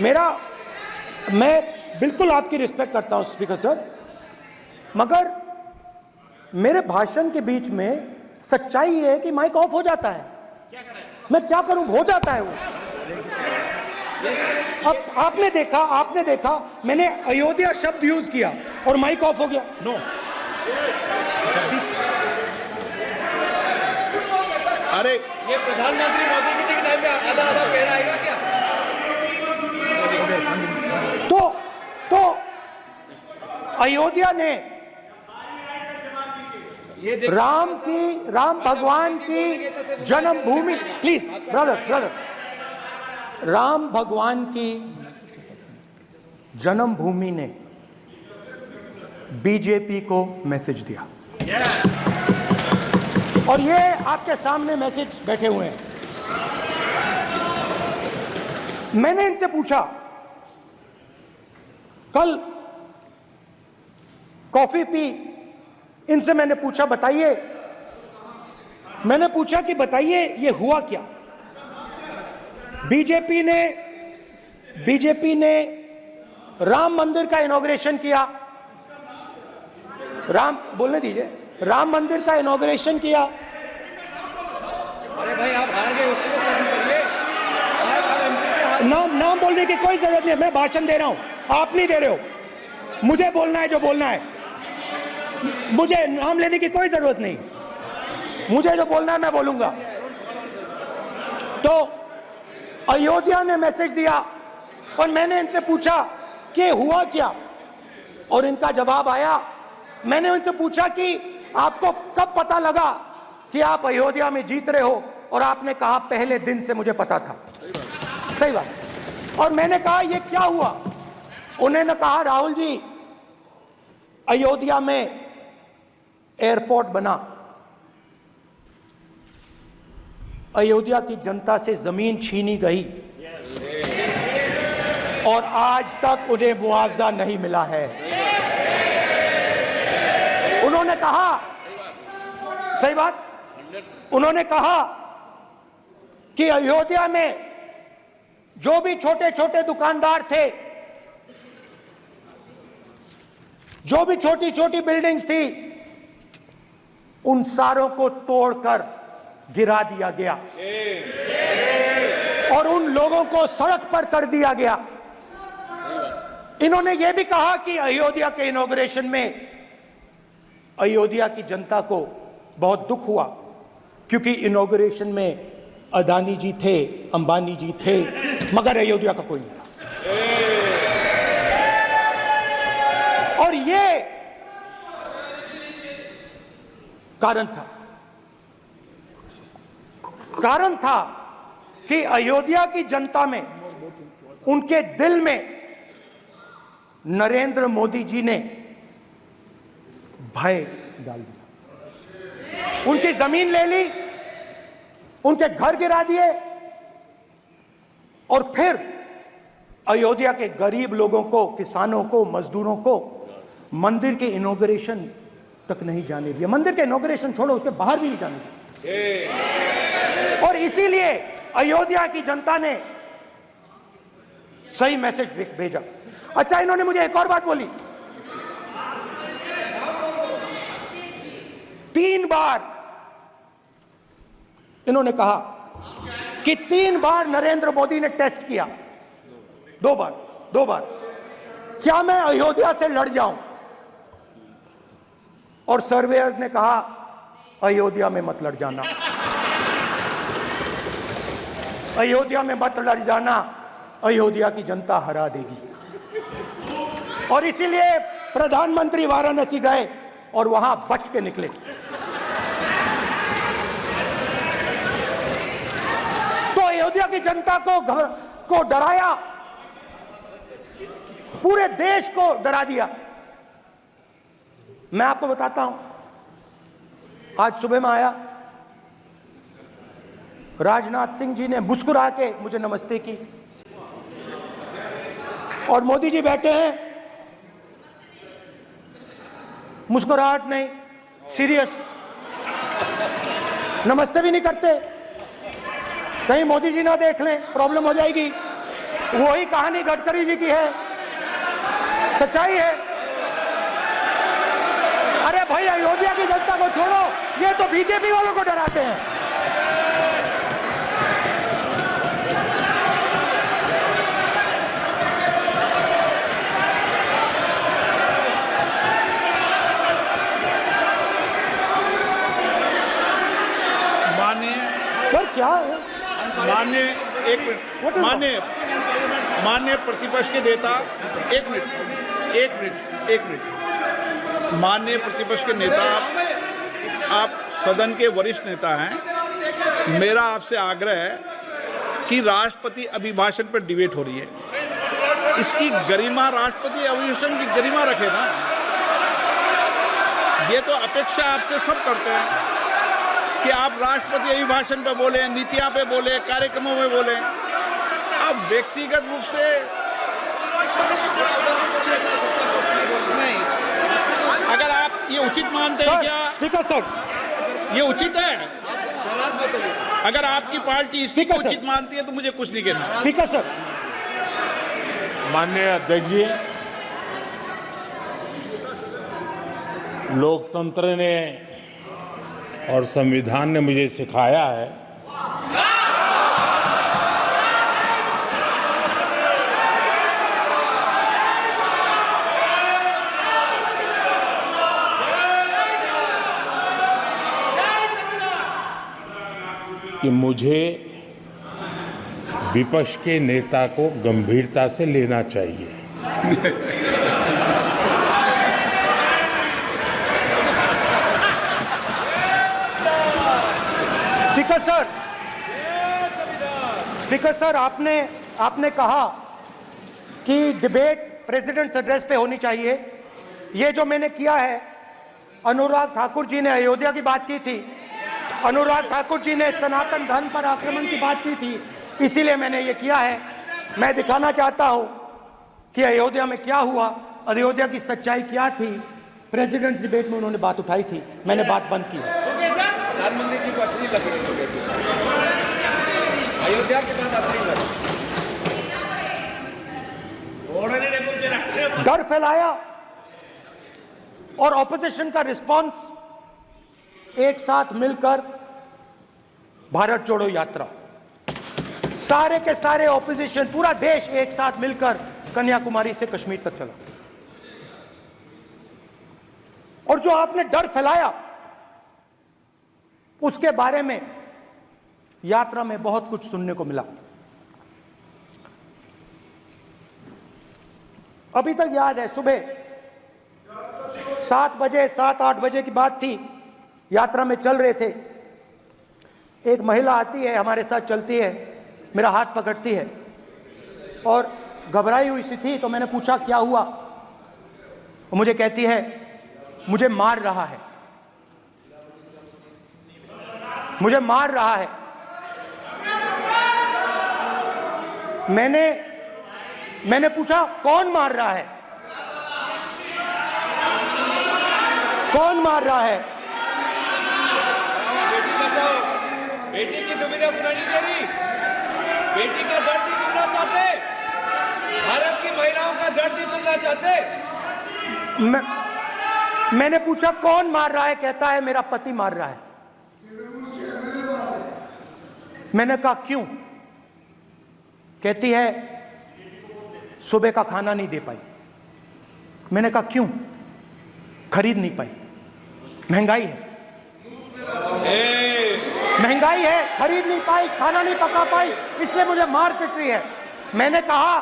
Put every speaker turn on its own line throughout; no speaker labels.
मैं बिल्कुल आपकी रिस्पेक्ट करता हूं स्पीकर सर, मगर मेरे भाषण के बीच में सच्चाई है कि माइक ऑफ हो जाता है। मैं क्या करूं, हो जाता है वो। अब आपने देखा मैंने अयोध्या शब्द यूज किया और माइक ऑफ हो गया। नो,
अरे
ये प्रधानमंत्री मोदी जी के टाइम में आधा पैर आएगा क्या?
तो अयोध्या ने राम भगवान की जन्मभूमि, प्लीज ब्रदर, राम भगवान की जन्मभूमि ने बीजेपी को मैसेज दिया और ये आपके सामने मैसेज बैठे हुए हैं। मैंने इनसे पूछा, कल कॉफी पी, इनसे मैंने पूछा बताइए ये हुआ क्या? बीजेपी ने राम मंदिर का इनॉग्रेशन किया, बोलने दीजिए, राम मंदिर का इनॉग्रेशन किया।
अरे भाई आप हार गए, उसको सहन करिए।
नाम बोलने की कोई जरूरत नहीं है, मैं भाषण दे रहा हूं, आप नहीं दे रहे हो। मुझे बोलना है जो बोलना है, मुझे नाम लेने की कोई जरूरत नहीं, मुझे जो बोलना है मैं बोलूंगा। तो अयोध्या ने मैसेज दिया और मैंने इनसे पूछा कि हुआ क्या, और इनका जवाब आया। मैंने उनसे पूछा कि आपको कब पता लगा कि आप अयोध्या में जीत रहे हो, और आपने कहा पहले दिन से मुझे पता था। सही बात। और मैंने कहा ये क्या हुआ? उन्होंने कहा राहुल जी, अयोध्या में एयरपोर्ट बना, अयोध्या की जनता से जमीन छीनी गई और आज तक उन्हें मुआवजा नहीं मिला है। उन्होंने कहा, सही बात, उन्होंने कहा कि अयोध्या में जो भी छोटे छोटे दुकानदार थे, जो भी छोटी छोटी बिल्डिंग्स थी, उन सारों को तोड़कर गिरा दिया गया और उन लोगों को सड़क पर कर दिया गया। इन्होंने यह भी कहा कि अयोध्या के इनॉग्रेशन में अयोध्या की जनता को बहुत दुख हुआ, क्योंकि इनॉग्रेशन में अदानी जी थे, अंबानी जी थे, मगर अयोध्या का कोई नहीं था। और ये कारण था कि अयोध्या की जनता में, उनके दिल में नरेंद्र मोदी जी ने भय डाल दिया। उनकी जमीन ले ली, उनके घर गिरा दिए, और फिर अयोध्या के गरीब लोगों को, किसानों को, मजदूरों को मंदिर के इनॉग्रेशन तक नहीं जाने दिया। मंदिर के इनॉग्रेशन छोड़ो, उसके बाहर भी नहीं जाने दिया। और इसीलिए अयोध्या की जनता ने सही मैसेज भेजा। अच्छा, इन्होंने मुझे एक और बात बोली, 3 बार इन्होंने कहा कि 3 बार नरेंद्र मोदी ने टेस्ट किया, 2 बार क्या मैं अयोध्या से लड़ जाऊं? और सर्वेयर्स ने कहा अयोध्या में मत लड़ जाना, अयोध्या में मत लड़ जाना, अयोध्या की जनता हरा देगी। और इसीलिए प्रधानमंत्री वाराणसी गए और वहां बच के निकले। तो अयोध्या की जनता को डराया, पूरे देश को डरा दिया। मैं आपको बताता हूं, आज सुबह में आया, राजनाथ सिंह जी ने मुस्कुरा के मुझे नमस्ते की, और मोदी जी बैठे हैं, मुस्कुराहट नहीं, सीरियस, नमस्ते भी नहीं करते, कहीं मोदी जी ना देख लें, प्रॉब्लम हो जाएगी। वही कहानी गडकरी जी की है, सच्चाई है। अरे भाई अयोध्या की जनता को छोड़ो, ये तो बीजेपी वालों को डराते हैं। सर क्या है?
माननीय एक मिनट, माननीय प्रतिपक्ष के नेता, एक मिनट, माननीय प्रतिपक्ष के नेता, आप सदन के वरिष्ठ नेता हैं। मेरा आपसे आग्रह है कि राष्ट्रपति अभिभाषण पर डिबेट हो रही है, इसकी गरिमा, राष्ट्रपति अभिभाषण की गरिमा रखे ना। ये तो अपेक्षा आपसे सब करते हैं कि आप राष्ट्रपति अभिभाषण पे बोले, नीतियां पे बोले, कार्यक्रमों में बोले। आप व्यक्तिगत रूप से नहीं, अगर आप ये उचित मानते हैं क्या?
स्पीकर सर,
ये उचित है? अगर आपकी पार्टी इसको उचित मानती है तो मुझे कुछ नहीं कहना।
स्पीकर सर,
माननीय अध्यक्ष जी, लोकतंत्र ने और संविधान ने मुझे सिखाया है कि मुझे विपक्ष के नेता को गंभीरता से लेना चाहिए।
स्पीकर सर, आपने कहा कि डिबेट प्रेसिडेंट्स एड्रेस पे होनी चाहिए। ये जो मैंने किया है, अनुराग ठाकुर जी ने अयोध्या की बात की थी, अनुराग ठाकुर जी ने सनातन धर्म पर आक्रमण की बात की थी, इसीलिए मैंने ये किया है। मैं दिखाना चाहता हूं कि अयोध्या में क्या हुआ, अयोध्या की सच्चाई क्या थी। प्रेसिडेंट्स डिबेट में उन्होंने बात उठाई थी, मैंने बात बंद की।
प्रधानमंत्री जी को अच्छी लगी अयोध्या के बाद अच्छी लगी,
डर फैलाया और ऑपोजिशन का रिस्पांस एक साथ मिलकर भारत जोड़ो यात्रा, सारे के सारे ऑपोजिशन, पूरा देश एक साथ मिलकर कन्याकुमारी से कश्मीर तक चला। और जो आपने डर फैलाया उसके बारे में यात्रा में बहुत कुछ सुनने को मिला। अभी तक याद है, सुबह 7 बजे 7-8 बजे की बात थी, यात्रा में चल रहे थे, एक महिला आती है, हमारे साथ चलती है, मेरा हाथ पकड़ती है और घबराई हुई सी थी। तो मैंने पूछा क्या हुआ, वो मुझे कहती है मुझे मार रहा है, मुझे मार रहा है। मैंने पूछा कौन मार रहा है, कौन मार रहा है?
बेटी बचाओ, बेटी की दुविधा सुनाई दे रही, बेटी का दर्द नहीं सुनना चाहते, भारत की महिलाओं का दर्द नहीं सुनना चाहते।
मैंने पूछा कौन मार रहा है, कहता है मेरा पति मार रहा है। मैंने कहा क्यों? कहती है सुबह का खाना नहीं दे पाई। मैंने कहा क्यों? खरीद नहीं पाई, महंगाई है, महंगाई है, खरीद नहीं पाई, खाना नहीं पका पाई, इसलिए मुझे मार पिट रही है। मैंने कहा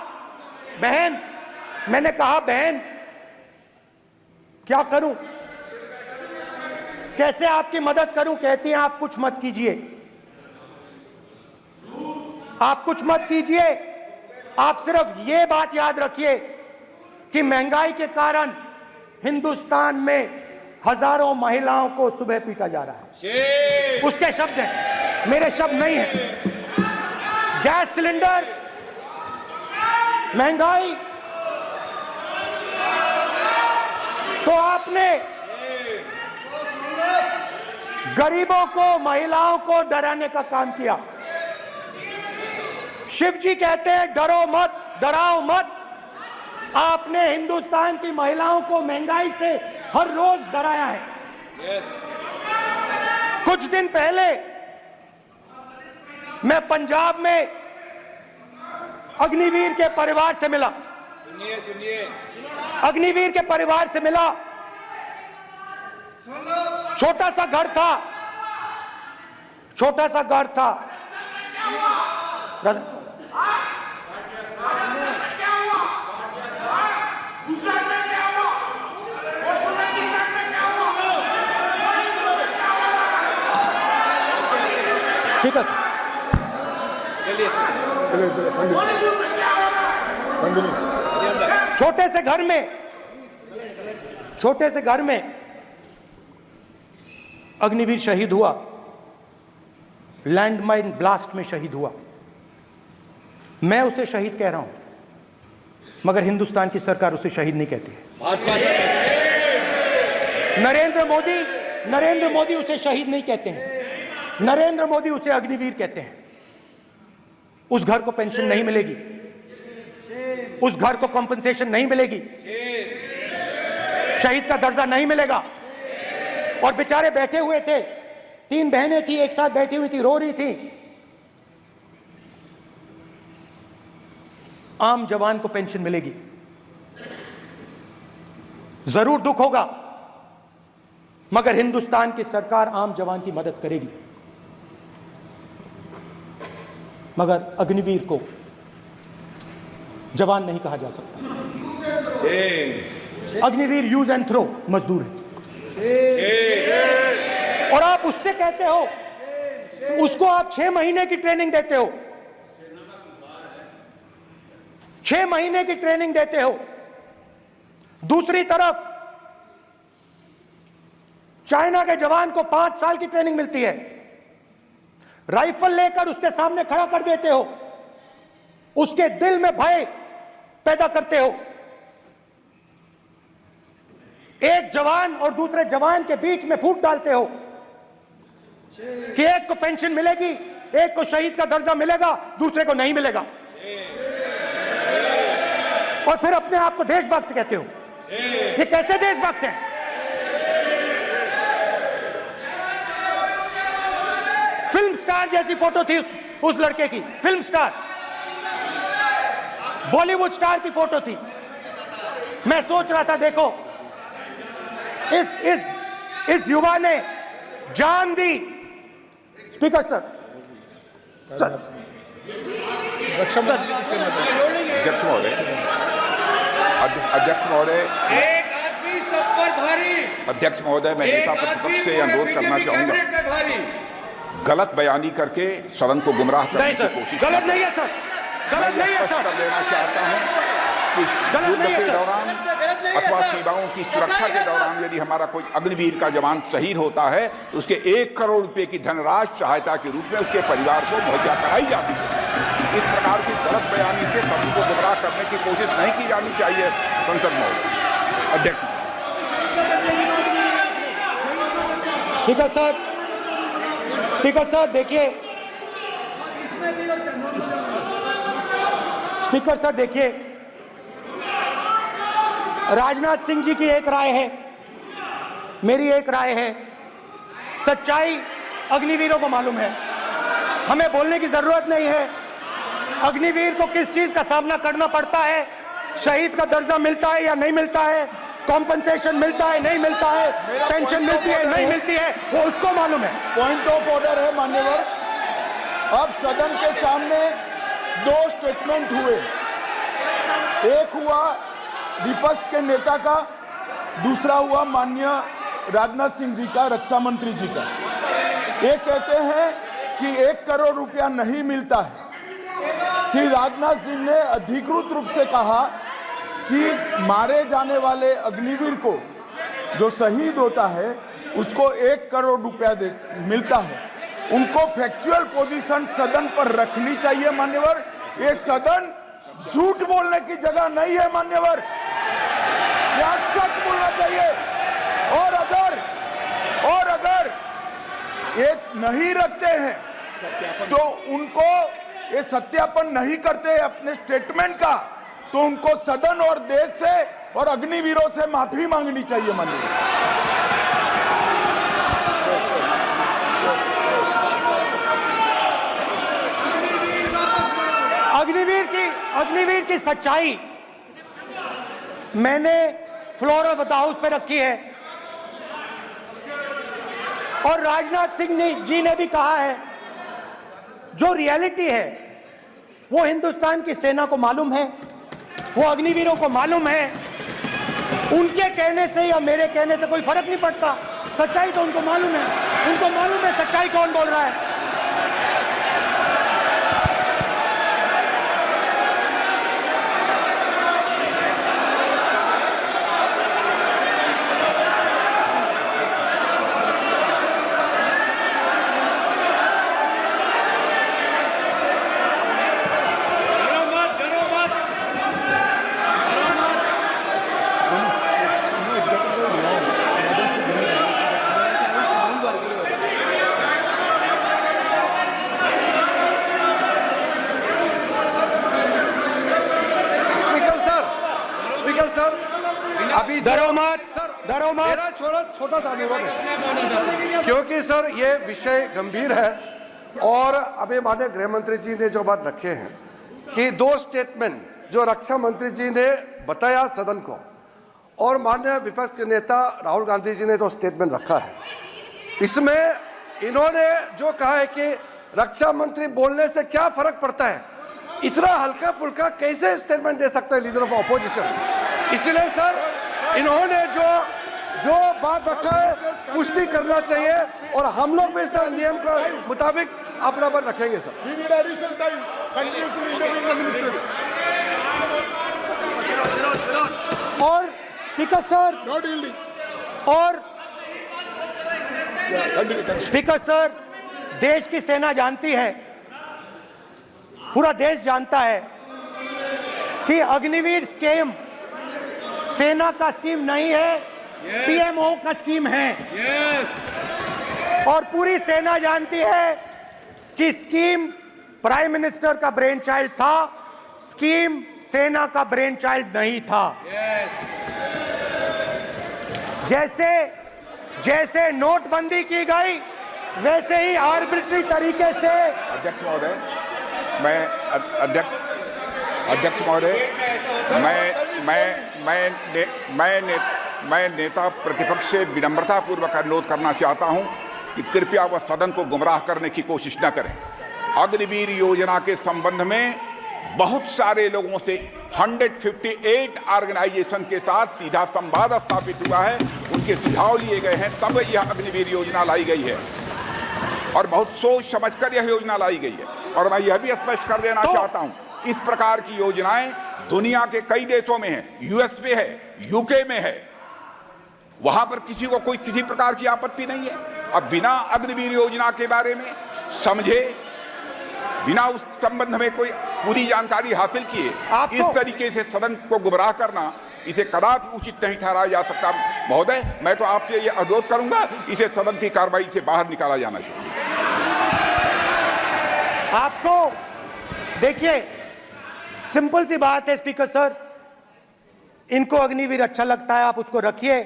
बहन क्या करूं, कैसे आपकी मदद करूं? कहती हैं आप कुछ मत कीजिए, आप कुछ मत कीजिए, आप सिर्फ ये बात याद रखिए कि महंगाई के कारण हिंदुस्तान में हजारों महिलाओं को सुबह पीटा जा रहा है। उसके शब्द हैं, मेरे शब्द नहीं हैं। गैस सिलेंडर, महंगाई, तो आपने गरीबों को, महिलाओं को डराने का काम किया। शिव जी कहते हैं डरो मत, डराओ मत। आपने हिंदुस्तान की महिलाओं को महंगाई से हर रोज डराया है। कुछ दिन पहले मैं पंजाब में अग्निवीर के परिवार से मिला।
सुनिए
अग्निवीर के परिवार से मिला। छोटा सा घर था, छोटा सा घर था। ठीक है
चलिए
छोटे से घर में अग्निवीर शहीद हुआ, लैंडमाइन ब्लास्ट में शहीद हुआ। मैं उसे शहीद कह रहा हूं, मगर हिंदुस्तान की सरकार उसे शहीद नहीं कहती है। नरेंद्र मोदी उसे शहीद नहीं कहते हैं। नरेंद्र मोदी उसे अग्निवीर कहते हैं। उस घर को पेंशन नहीं मिलेगी, उस घर को कॉम्पनसेशन नहीं मिलेगी, शहीद का दर्जा नहीं मिलेगा। और बेचारे बैठे हुए थे, 3 बहनें थी, एक साथ बैठी हुई थी, रो रही थी। आम जवान को पेंशन मिलेगी, जरूर दुख होगा, मगर हिंदुस्तान की सरकार आम जवान की मदद करेगी। मगर अग्निवीर को जवान नहीं कहा जा सकता। अग्निवीर यूज एंड थ्रो मजदूर है। और आप उससे कहते हो, उसको आप 6 महीने की ट्रेनिंग देते हो, 6 महीने की ट्रेनिंग देते हो। दूसरी तरफ चाइना के जवान को 5 साल की ट्रेनिंग मिलती है। राइफल लेकर उसके सामने खड़ा कर देते हो, उसके दिल में भय पैदा करते हो। एक जवान और दूसरे जवान के बीच में फूट डालते हो कि एक को पेंशन मिलेगी, एक को शहीद का दर्जा मिलेगा, दूसरे को नहीं मिलेगा। और फिर अपने आप को देशभक्त कहते हो। ये कैसे देशभक्त हैं? फिल्म स्टार जैसी फोटो थी उस लड़के की, फिल्म स्टार, बॉलीवुड स्टार की फोटो थी। मैं सोच रहा था, देखो इस युवा ने जान दी। स्पीकर सर,
अध्यक्ष महोदय,
एक आदमी सब पर भारी।
अध्यक्ष महोदय, मैं नेता प्रतिपक्ष से अनुरोध करना चाहूंगा, गलत बयानी करके सदन को गुमराह करने की कोशिश।
गलत नहीं है सर, गलत नहीं है सर।
कर देना चाहता हूं कि युद्ध के दौरान अथवा सेवाओं की सुरक्षा के दौरान यदि हमारा कोई अग्निवीर का जवान शहीद होता है तो उसके 1 करोड़ रुपए की धनराशि सहायता के रूप में उसके परिवार को मुहैया कराई जाती है। इस प्रकार की गलत बयानी से सदन को गुमराह करने की कोशिश नहीं की जानी चाहिए। संसद महोदय, अध्यक्ष।
स्पीकर सर, स्पीकर सर देखिए, स्पीकर सर देखिए, राजनाथ सिंह जी की एक राय है, मेरी एक राय है। सच्चाई अग्निवीरों को मालूम है, हमें बोलने की जरूरत नहीं है। अग्निवीर को किस चीज का सामना करना पड़ता है, शहीद का दर्जा मिलता है या नहीं मिलता है, कॉम्पनसेशन मिलता है नहीं मिलता है, पेंशन मिलती है नहीं मिलती है, वो उसको मालूम है।
पॉइंट ऑफ ऑर्डर है मान्यवर। अब सदन के सामने 2 स्टेटमेंट हुए, एक हुआ विपक्ष के नेता का, दूसरा हुआ माननीय राजनाथ सिंह जी का, रक्षा मंत्री जी का। ये कहते हैं कि 1 करोड़ रुपया नहीं मिलता है। श्री राजनाथ सिंह ने अधिकृत रूप से कहा कि मारे जाने वाले अग्निवीर को जो शहीद होता है उसको 1 करोड़ रुपया मिलता है। उनको फैक्चुअल पोजीशन सदन पर रखनी चाहिए मान्यवर। ये सदन झूठ बोलने की जगह नहीं है मान्यवर, यहाँ सच बोलना चाहिए। और अगर ये नहीं रखते हैं तो उनको ये सत्यापन नहीं करते अपने स्टेटमेंट का तो उनको सदन और देश से और अग्निवीरों से माफी मांगनी चाहिए माननीय।
अग्निवीर की सच्चाई मैंने फ्लोर ऑफ द हाउस पे रखी है और राजनाथ सिंह जी ने भी कहा है, जो रियलिटी है वो हिंदुस्तान की सेना को मालूम है, वो अग्निवीरों को मालूम है। उनके कहने से या मेरे कहने से कोई फर्क नहीं पड़ता, सच्चाई तो उनको मालूम है, उनको मालूम है सच्चाई कौन बोल रहा है।
अभी मेरा छोटा सा अनुरोध है, क्योंकि सर ये विषय गंभीर है और अभी माननीय गृह मंत्री जी ने जो बात रखे हैं कि 2 स्टेटमेंट जो रक्षा मंत्री जी ने बताया सदन को और माननीय विपक्ष के नेता राहुल गांधी जी ने जो स्टेटमेंट रखा है, इसमें इन्होंने जो कहा है कि रक्षा मंत्री बोलने से क्या फर्क पड़ता है, इतना हल्का फुल्का कैसे स्टेटमेंट दे सकता है लीडर ऑफ ऑपोजिशन। इसलिए सर इन्होंने जो बात रखा है पुष्टि करना चाहिए और हम लोग भी सर नियम के मुताबिक अपना बात रखेंगे सर।
और स्पीकर सर स्पीकर सर, देश की सेना जानती है, पूरा देश जानता है कि अग्निवीर स्कीम सेना का स्कीम नहीं है, पीएमओ का स्कीम है। और पूरी सेना जानती है कि स्कीम प्राइम मिनिस्टर का ब्रेन चाइल्ड था, स्कीम सेना का ब्रेन चाइल्ड नहीं था। जैसे नोटबंदी की गई वैसे ही आर्बिट्री तरीके से।
अध्यक्ष महोदय, मैं नेता प्रतिपक्ष से विनम्रता पूर्वक अनुरोध करना चाहता हूं कि कृपया वह सदन को गुमराह करने की कोशिश न करें। अग्निवीर योजना के संबंध में बहुत सारे लोगों से 158 ऑर्गेनाइजेशन के साथ सीधा संवाद स्थापित हुआ है, उनके सुझाव लिए गए हैं, तब यह अग्निवीर योजना लाई गई है और बहुत सोच समझकर यह योजना लाई गई है। और मैं यह भी स्पष्ट कर देना चाहता हूं, इस प्रकार की योजनाएं दुनिया के कई देशों में है, यूएस में है, यूके में है, वहां पर किसी को कोई किसी प्रकार की आपत्ति नहीं है। अब बिना अग्निवीर योजना के बारे में समझे, बिना उस संबंध में कोई पूरी जानकारी हासिल किए इस तरीके से सदन को गुमराह करना, इसे कदापि उचित नहीं ठहराया जा सकता। महोदय, मैं तो आपसे यह अनुरोध करूंगा, इसे सदन की कार्रवाई से बाहर निकाला जाना चाहिए।
आपको देखिए, सिंपल सी बात है स्पीकर सर, इनको अग्निवीर अच्छा लगता है, आप उसको रखिए,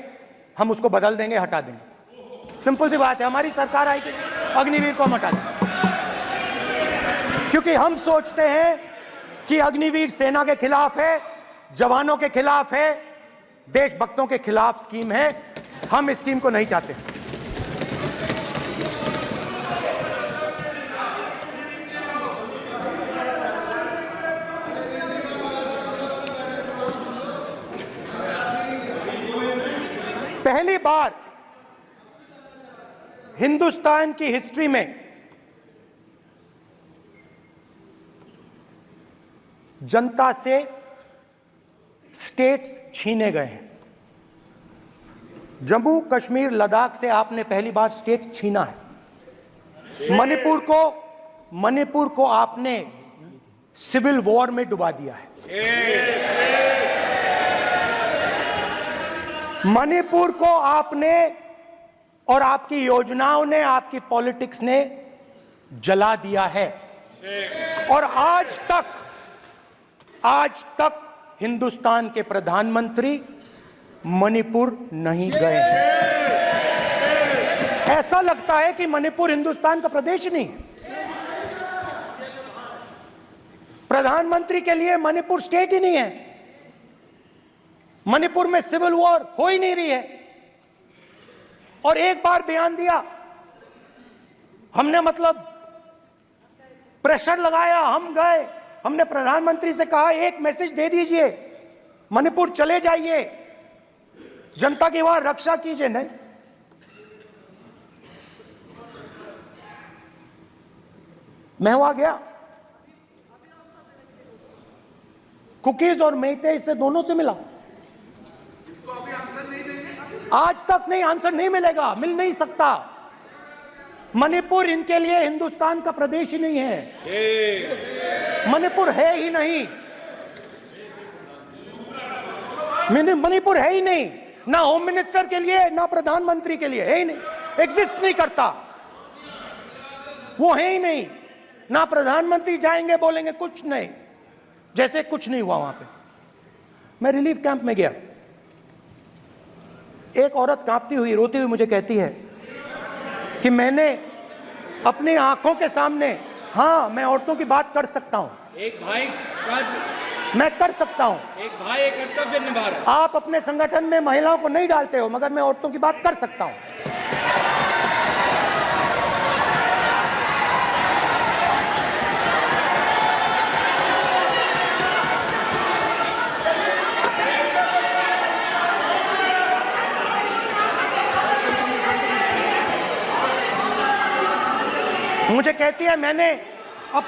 हम उसको बदल देंगे, हटा देंगे। सिंपल सी बात है, हमारी सरकार आएगी, अग्निवीर को हम हटा देंगे, क्योंकि हम सोचते हैं कि अग्निवीर सेना के खिलाफ है, जवानों के खिलाफ है, देशभक्तों के खिलाफ स्कीम है। हम इस स्कीम को नहीं चाहते। पहली बार हिंदुस्तान की हिस्ट्री में जनता से स्टेट्स छीने गए हैं। जम्मू कश्मीर लद्दाख से आपने पहली बार स्टेट छीना है। मणिपुर को आपने सिविल वॉर में डुबा दिया है। मणिपुर को आपने और आपकी योजनाओं ने, आपकी पॉलिटिक्स ने जला दिया है। और आज तक हिंदुस्तान के प्रधानमंत्री मणिपुर नहीं गए हैं। ऐसा लगता है कि मणिपुर हिंदुस्तान का प्रदेश नहीं। प्रधानमंत्री के लिए मणिपुर स्टेट ही नहीं है। मणिपुर में सिविल वॉर हो ही नहीं रही है। और एक बार बयान दिया हमने, मतलब प्रेशर लगाया, हम गए, हमने प्रधानमंत्री से कहा एक मैसेज दे दीजिए, मणिपुर चले जाइए, जनता की वहां रक्षा कीजिए। नहीं, मैं वहां गया, कुकीज और मेहते से दोनों से मिला। इसको अभी आंसर नहीं देंगे? आज तक नहीं, आंसर नहीं मिलेगा, मिल नहीं सकता। मणिपुर इनके लिए हिंदुस्तान का प्रदेश ही नहीं है। मणिपुर है ही नहीं, मणिपुर है ही नहीं, ना होम मिनिस्टर के लिए ना प्रधानमंत्री के लिए, है ही नहीं, एग्जिस्ट नहीं करता, वो है ही नहीं। ना प्रधानमंत्री जाएंगे बोलेंगे कुछ नहीं, जैसे कुछ नहीं हुआ वहां पे। मैं रिलीफ कैंप में गया, एक औरत कांपती हुई रोती हुई मुझे कहती है कि मैंने अपनी आंखों के सामने, हाँ मैं औरतों की बात कर सकता हूं,
एक भाई
मैं कर सकता हूं,
एक भाई एक कर्तव्य निभा रहा है।
आप अपने संगठन में महिलाओं को नहीं डालते हो, मगर मैं औरतों की बात कर सकता हूं। मुझे कहती है मैंने